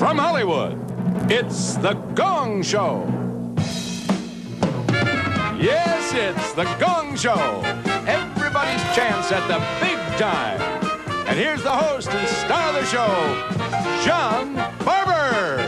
From Hollywood, it's the Gong Show. Yes, it's the Gong Show. Everybody's chance at the big time. And here's the host and star of the show, John Barber.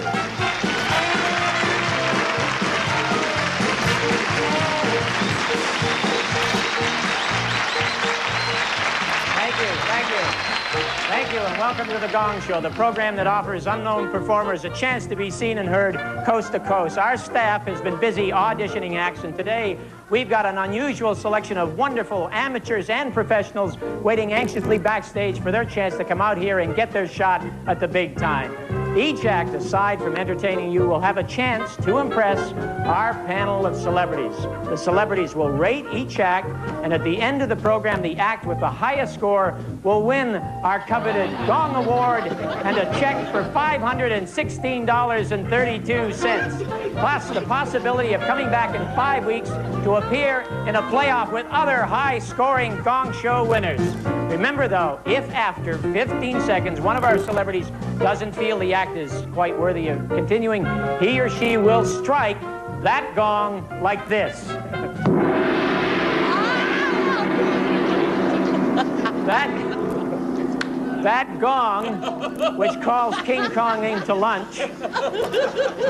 Thank you, and welcome to the Gong Show, the program that offers unknown performers a chance to be seen and heard coast to coast. Our staff has been busy auditioning acts, and today we've got an unusual selection of wonderful amateurs and professionals waiting anxiously backstage for their chance to come out here and get their shot at the big time. Each act, aside from entertaining you, will have a chance to impress our panel of celebrities. The celebrities will rate each act, and at the end of the program, the act with the highest score will win our coveted Gong Award and a check for $516.32, plus the possibility of coming back in 5 weeks to appear in a playoff with other high-scoring Gong Show winners. Remember, though, if after 15 seconds one of our celebrities doesn't feel the act is quite worthy of continuing, he or she will strike that gong like this. That gong, which calls King Kong into lunch,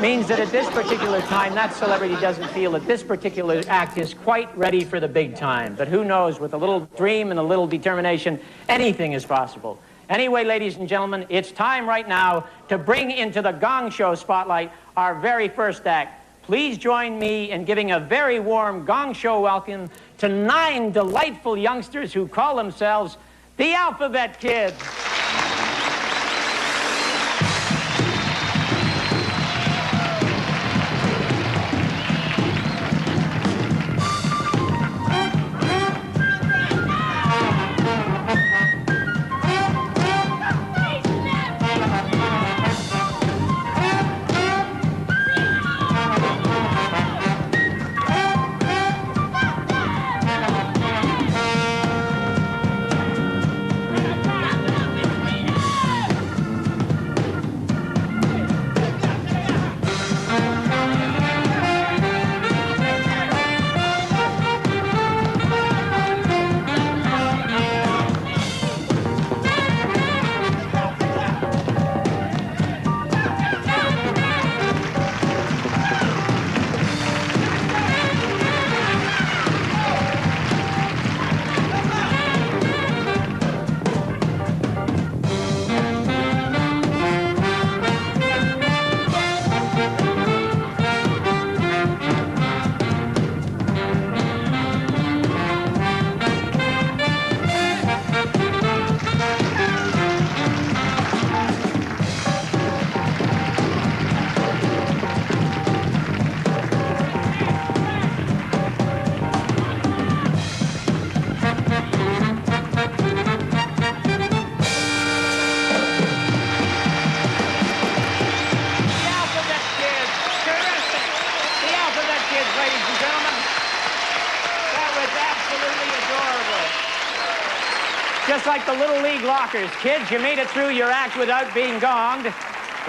means that at this particular time, that celebrity doesn't feel that this particular act is quite ready for the big time. But who knows, with a little dream and a little determination, anything is possible. Anyway, ladies and gentlemen, it's time right now to bring into the Gong Show spotlight our very first act. Please join me in giving a very warm Gong Show welcome to 9 delightful youngsters who call themselves the Alphabet Kids. Just like the Little League lockers. Kids, you made it through your act without being gonged.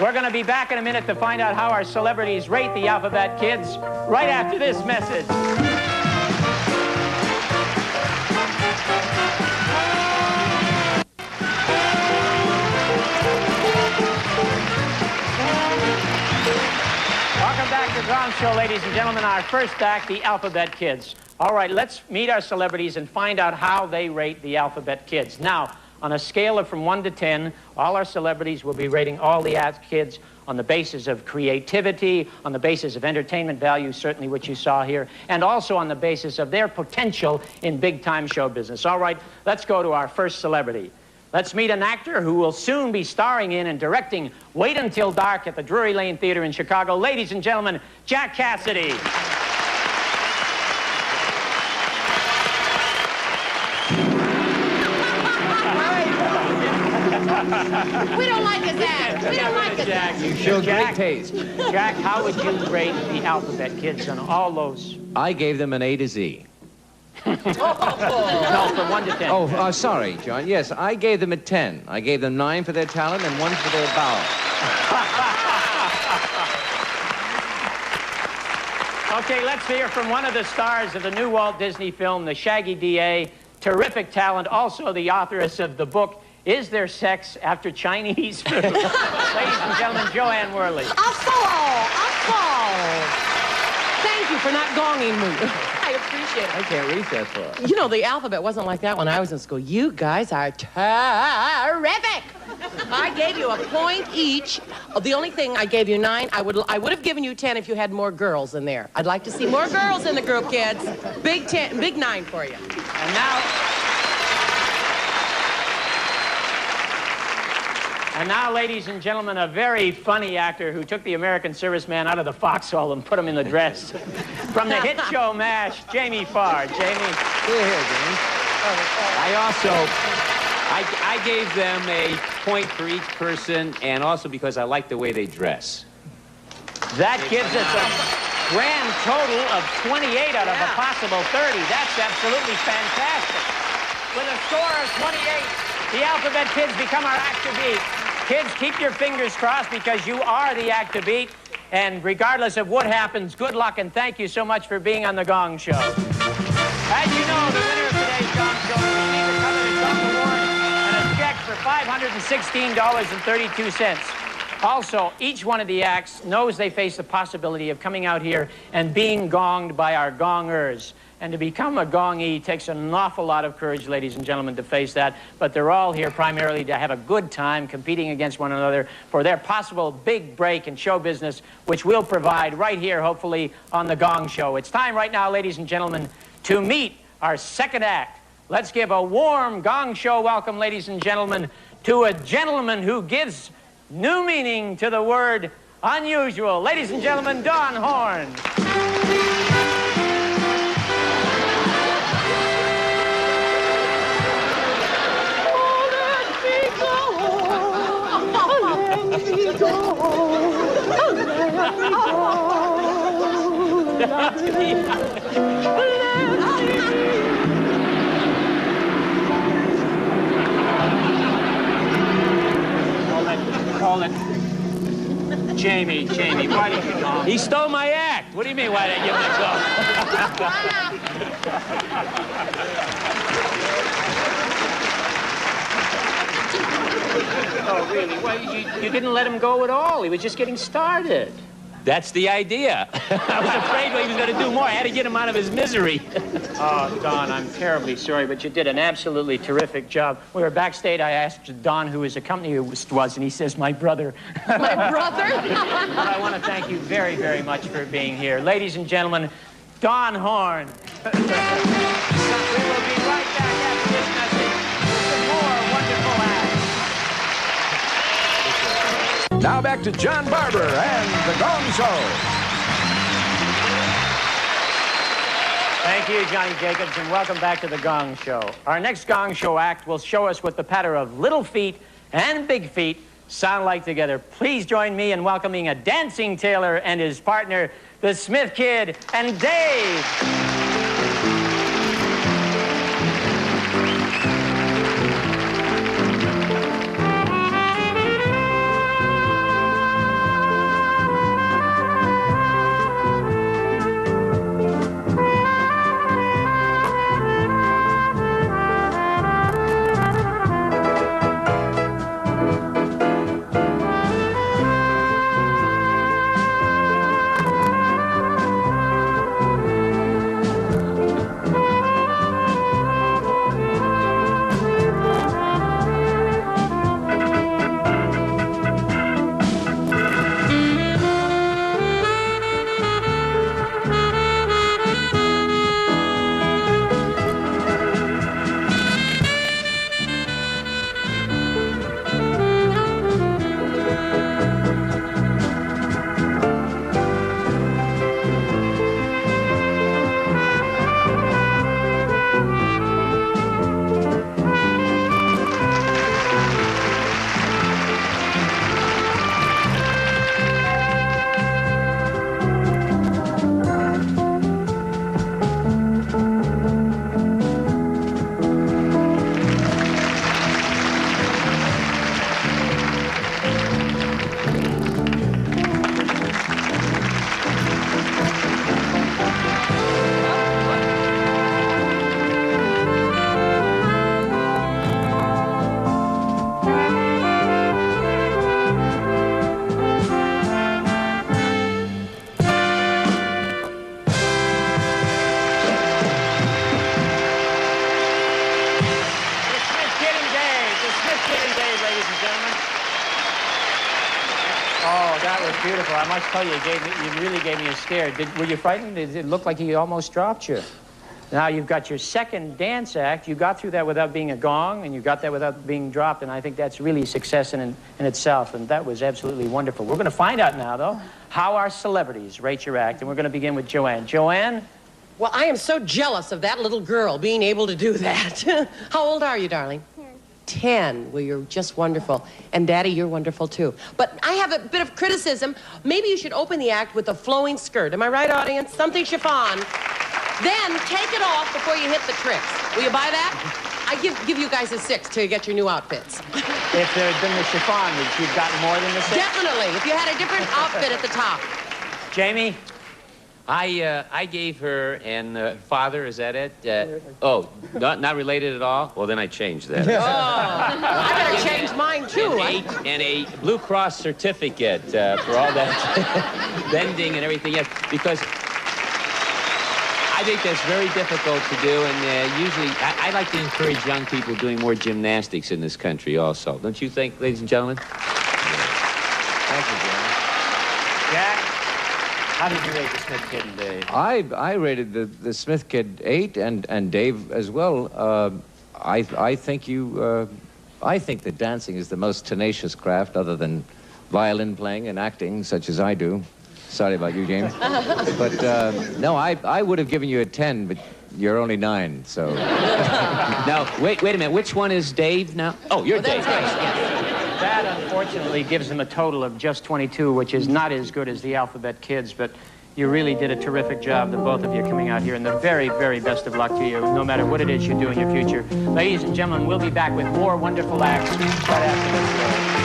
We're going to be back in a minute to find out how our celebrities rate the Alphabet Kids right after this message. Welcome back to the Gong Show, ladies and gentlemen. Our first act, the Alphabet Kids. All right, let's meet our celebrities and find out how they rate the Alphabet Kids. Now, on a scale of from 1 to 10, all our celebrities will be rating all the kids on the basis of creativity, on the basis of entertainment value, certainly what you saw here, and also on the basis of their potential in big-time show business. All right, let's go to our first celebrity. Let's meet an actor who will soon be starring in and directing Wait Until Dark at the Drury Lane Theater in Chicago. Ladies and gentlemen, Jack Cassidy. We don't like his act. We don't like his act. You show great taste. Jack, how would you rate the Alphabet Kids on all those? I gave them an A to Z. No, from 1 to 10. Oh, sorry, John. Yes, I gave them a 10. I gave them 9 for their talent and 1 for their bowel. Okay, let's hear from one of the stars of the new Walt Disney film, The Shaggy D.A., terrific talent, also the authoress of the book, Is There Sex After Chinese Food? Ladies and gentlemen, Joanne Worley. I fall. Thank you for not gonging me. I appreciate it. I can't read that far. You know, the alphabet wasn't like that when I was in school. You guys are terrific. I gave you a point each. The only thing I gave you 9. I would have given you 10 if you had more girls in there. I'd like to see more girls in the group, kids. Big 10, big 9 for you. And now, ladies and gentlemen, a very funny actor who took the American serviceman out of the foxhole and put him in the dress. From the hit show MASH, Jamie Farr. Jamie. Here, James. I gave them a point for each person, and also because I like the way they dress. That gives us a grand total of 28 out of a possible 30. That's absolutely fantastic. With a score of 28, the Alphabet Kids become our act to beat. Kids, keep your fingers crossed because you are the act to beat. And regardless of what happens, good luck and thank you so much for being on The Gong Show. As you know, the winner of today's Gong Show will receive a coveted Gong Award and a check for $516.32. Also, each one of the acts knows they face the possibility of coming out here and being gonged by our gongers. And to become a gongee takes an awful lot of courage, ladies and gentlemen, to face that. But they're all here primarily to have a good time competing against one another for their possible big break in show business, which we'll provide right here, hopefully, on The Gong Show. It's time right now, ladies and gentlemen, to meet our second act. Let's give a warm Gong Show welcome, ladies and gentlemen, to a gentleman who gives new meaning to the word unusual. Ladies and gentlemen, Don Horn. Hold it. Jamie, why did you go? He stole my act. What do you mean, why did I give him a go? Oh, really? Well, you didn't let him go at all. He was just getting started. That's the idea. I was afraid he was going to do more. I had to get him out of his misery. Oh, Don, I'm terribly sorry, but you did an absolutely terrific job. We were backstage. I asked Don who his accompanist was, and he says, my brother. My brother? But I want to thank you very, very much for being here. Ladies and gentlemen, Don Horn. We will be right back after this message with some more wonderful acts. Now back to John Barber and The Gong Show. Thank you, Johnny Jacobs, and welcome back to The Gong Show. Our next Gong Show act will show us what the patter of little feet and big feet sound like together. Please join me in welcoming a dancing tailor and his partner, the Smith Kid and Dave. Oh, that was beautiful. I must tell you, you really gave me a scare. Were you frightened? It looked like he almost dropped you. Now you've got your second dance act. You got through that without being a gong, and you got that without being dropped, and I think that's really success in itself, and that was absolutely wonderful. We're going to find out now, though, how our celebrities rate your act, and we're going to begin with Joanne. Joanne? Well, I am so jealous of that little girl being able to do that. How old are you, darling? 10. Well, you're just wonderful. And Daddy, you're wonderful, too. But I have a bit of criticism. Maybe you should open the act with a flowing skirt. Am I right, audience? Something chiffon. Then take it off before you hit the tricks. Will you buy that? I give you guys a 6 to get your new outfits. If there had been the chiffon, would you have gotten more than the 6? Definitely. If you had a different outfit at the top. Jamie? I gave her and father, is that it? Oh, not related at all? Well, then I changed that. Oh, I better change mine, too. And a Blue Cross certificate for all that bending and everything else, because I think that's very difficult to do, and usually I like to encourage young people doing more gymnastics in this country also. Don't you think, ladies and gentlemen? Thank you, John. Jack? How did you rate the Smith Kid and Dave? I rated the Smith Kid 8 and Dave as well. I think that dancing is the most tenacious craft other than violin playing and acting, such as I do. Sorry about you, James. But no, I would have given you a 10, but you're only 9, so. Now, wait a minute. Which one is Dave now? Oh, you're Dave. That, unfortunately, gives him a total of just 22, which is not as good as the Alphabet Kids, but you really did a terrific job, the both of you, coming out here, and the very, very best of luck to you, no matter what it is you do in your future. Ladies and gentlemen, we'll be back with more wonderful acts right after this.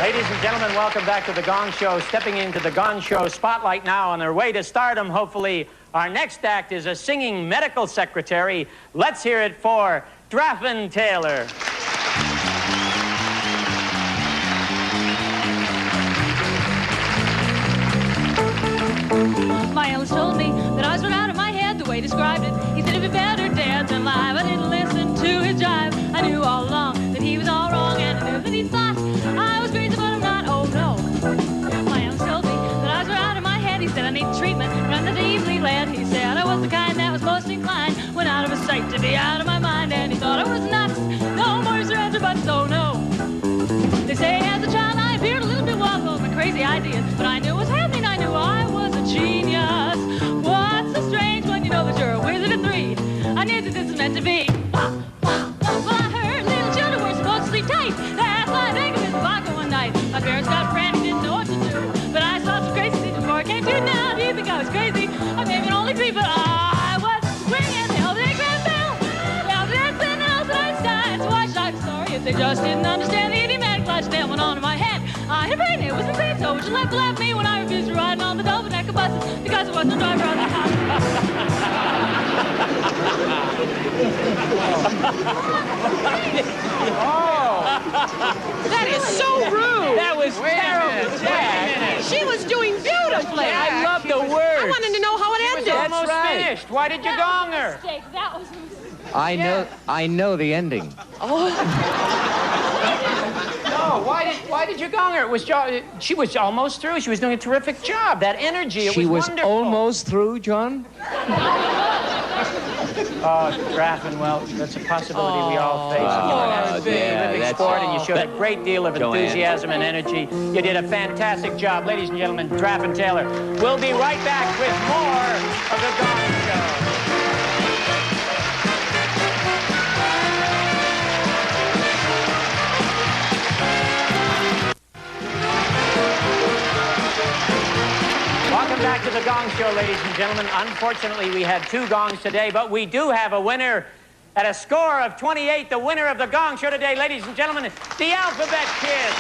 Ladies and gentlemen, welcome back to The Gong Show. Stepping into The Gong Show spotlight now on their way to stardom, hopefully. Our next act is a singing medical secretary. Let's hear it for Draffen Taylor. My eldest told me that I was right out of my head the way he described it. He said it'd be better dead than alive. I didn't listen to his jive. I knew all along that he was all wrong, and I knew that he thought I was crazy, but I'm not. Oh no. My eldest told me that I was right out of my head. He said I need treatment, but I'm not easily led. He said I was the kind that was most inclined when out of his sight to be out of my mind, and he thought I was nuts. No more surrender, but so no. They say as a child I appeared a little bit wild with my crazy ideas, but I knew what was happening. I knew I was a genius. What's so strange when you know that you're a wizard at 3? I knew that this was meant to be. Well, I heard little children were supposed to sleep tight. That's why I think of his vodka one night. My parents got frantic, didn't know what to do, but I saw some crazy things before I came to. Now, do you think I was crazy? I may have been only 3, but I was ringing the old grand bell. Now that's an Albert Einstein. So why should I be sorry if they just didn't understand the idiomatic lifestyle went on in my head? I had a brain, it was insane, so would you like to laugh at me when I refused to ride on the double decker buses because there was no driver on the house? That is so rude. That was terrible, Jack. She was doing beautifully. I love the words. I wanted to know how it ended. Almost finished. Why did you gong her? Mistake, that was a mistake. I know the ending. No, why did you gong her? It was she was almost through. She was doing a terrific job. That energy, it She was wonderful. almost through, John? Draffen, well, that's a possibility we all face. It's a living sport, and you showed a great deal of enthusiasm and energy. You did a fantastic job. Ladies and gentlemen, Draffen Taylor. We'll be right back with more of The Gong Show. Welcome back to The Gong Show, ladies and gentlemen. Unfortunately, we had 2 gongs today, but we do have a winner at a score of 28. The winner of The Gong Show today, ladies and gentlemen, the Alphabet Kids.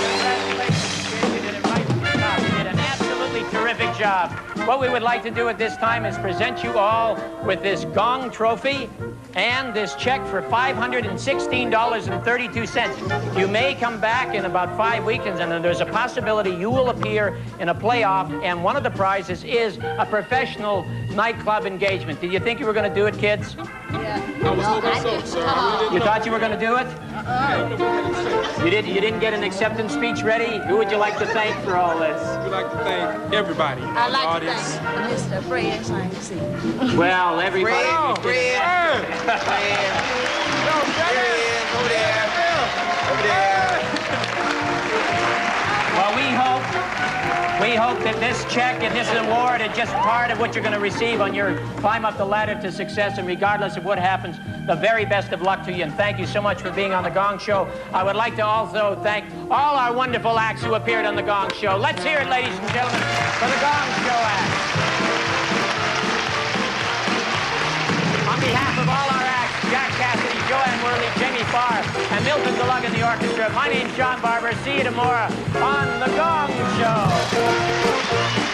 Congratulations, Jay. You did it right from the top. You did an absolutely terrific job. What we would like to do at this time is present you all with this Gong trophy and this check for $516.32. You may come back in about 5 weekends, and then there's a possibility you will appear in a playoff, and one of the prizes is a professional nightclub engagement. Did you think you were going to do it, kids? Yeah. I was hoping so, sir. I really You thought you were going to do it? You didn't get an acceptance speech ready? Who would you like to thank for all this? would like to thank everybody. I'd like the to audience. thank Mr. Fred Shanksy. Well, everybody. Well, we hope that this check and this award is just part of what you're going to receive on your climb up the ladder to success, and regardless of what happens, the very best of luck to you, and thank you so much for being on The Gong Show. I would like to also thank all our wonderful acts who appeared on The Gong Show. Let's hear it, ladies and gentlemen, for The Gong Show acts. On behalf of all our acts, Jack Cassidy, Joanne, Worley, Jamie Farr, and Milton DeLugg in the orchestra, my name's John Barber. See you tomorrow on The Gong Show.